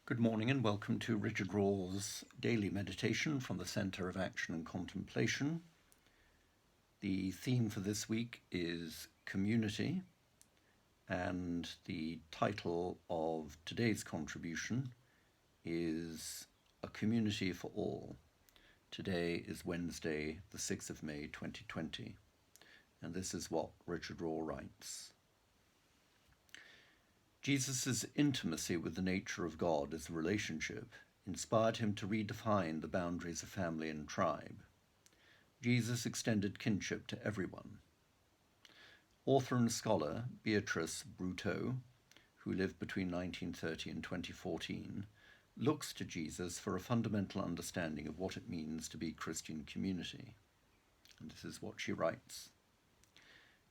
Good morning and welcome to Richard Raw's Daily Meditation from the Centre of Action and Contemplation. The theme for this week is community, and the title of today's contribution is A Community for All. Today is Wednesday, the 6th of May 2020, and this is what Richard Raw writes. Jesus' intimacy with the nature of God as a relationship inspired him to redefine the boundaries of family and tribe. Jesus extended kinship to everyone. Author and scholar Beatrice Brutto, who lived between 1930 and 2014, looks to Jesus for a fundamental understanding of what it means to be Christian community. And this is what she writes.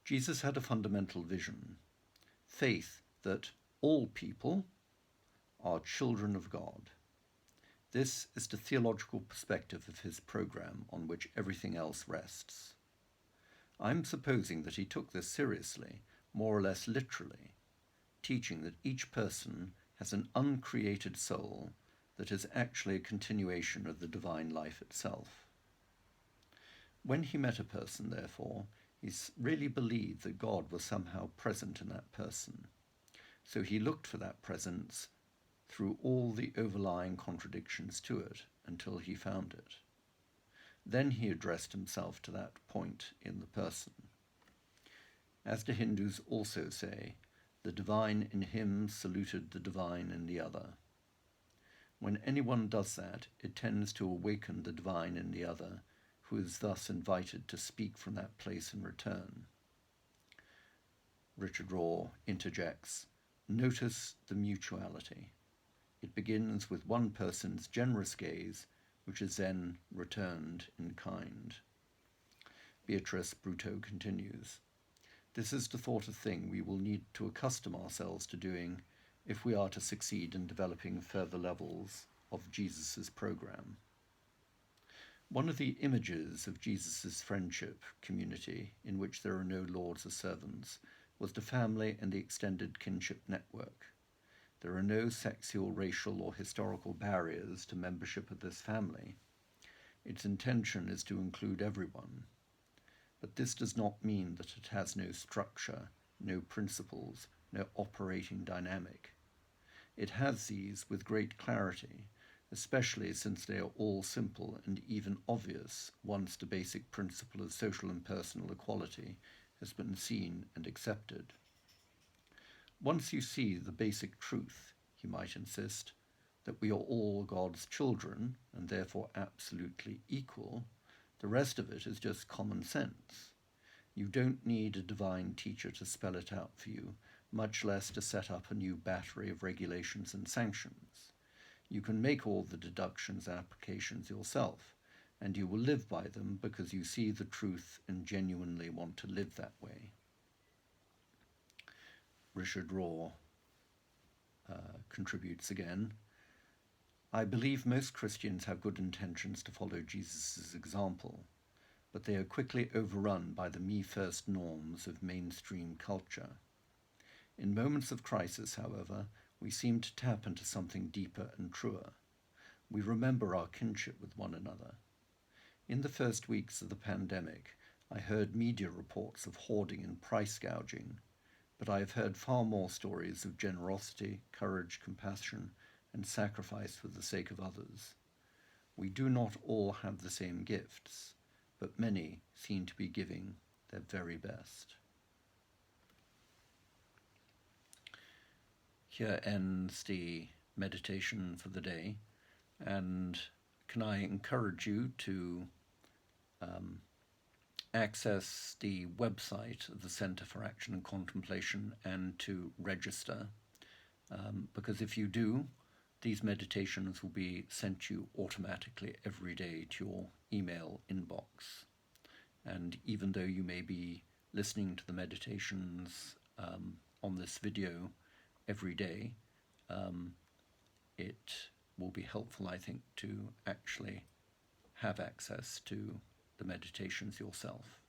Jesus had a fundamental vision, faith that all people are children of God. This is the theological perspective of his program on which everything else rests. I'm supposing that he took this seriously, more or less literally, teaching that each person has an uncreated soul that is actually a continuation of the divine life itself. When he met a person, therefore, he really believed that God was somehow present in that person. So he looked for that presence through all the overlying contradictions to it until he found it. Then he addressed himself to that point in the person. As the Hindus also say, the divine in him saluted the divine in the other. When anyone does that, it tends to awaken the divine in the other, who is thus invited to speak from that place in return. Richard Raw interjects, notice the mutuality. It begins with one person's generous gaze, which is then returned in kind. Beatrice Brutto continues, this is the sort of thing we will need to accustom ourselves to doing if we are to succeed in developing further levels of Jesus' program. One of the images of Jesus' friendship community, in which there are no lords or servants, was the family and the extended kinship network. There are no sexual, racial, or historical barriers to membership of this family. Its intention is to include everyone. But this does not mean that it has no structure, no principles, no operating dynamic. It has these with great clarity, especially since they are all simple and even obvious once the basic principle of social and personal equality has been seen and accepted. Once you see the basic truth, he might insist, that we are all God's children and therefore absolutely equal, the rest of it is just common sense. You don't need a divine teacher to spell it out for you, much less to set up a new battery of regulations and sanctions. You can make all the deductions and applications yourself, and you will live by them because you see the truth and genuinely want to live that way. Richard Raw contributes again. I believe most Christians have good intentions to follow Jesus' example, but they are quickly overrun by the me-first norms of mainstream culture. In moments of crisis, however, we seem to tap into something deeper and truer. We remember our kinship with one another. In the first weeks of the pandemic, I heard media reports of hoarding and price gouging, but I have heard far more stories of generosity, courage, compassion, and sacrifice for the sake of others. We do not all have the same gifts, but many seem to be giving their very best. Here ends the meditation for the day, and can I encourage you to access the website of the Centre for Action and Contemplation and to register, because if you do, these meditations will be sent you automatically every day to your email inbox. And even though you may be listening to the meditations on this video every day, it will be helpful, I think, to actually have access to the meditations yourself.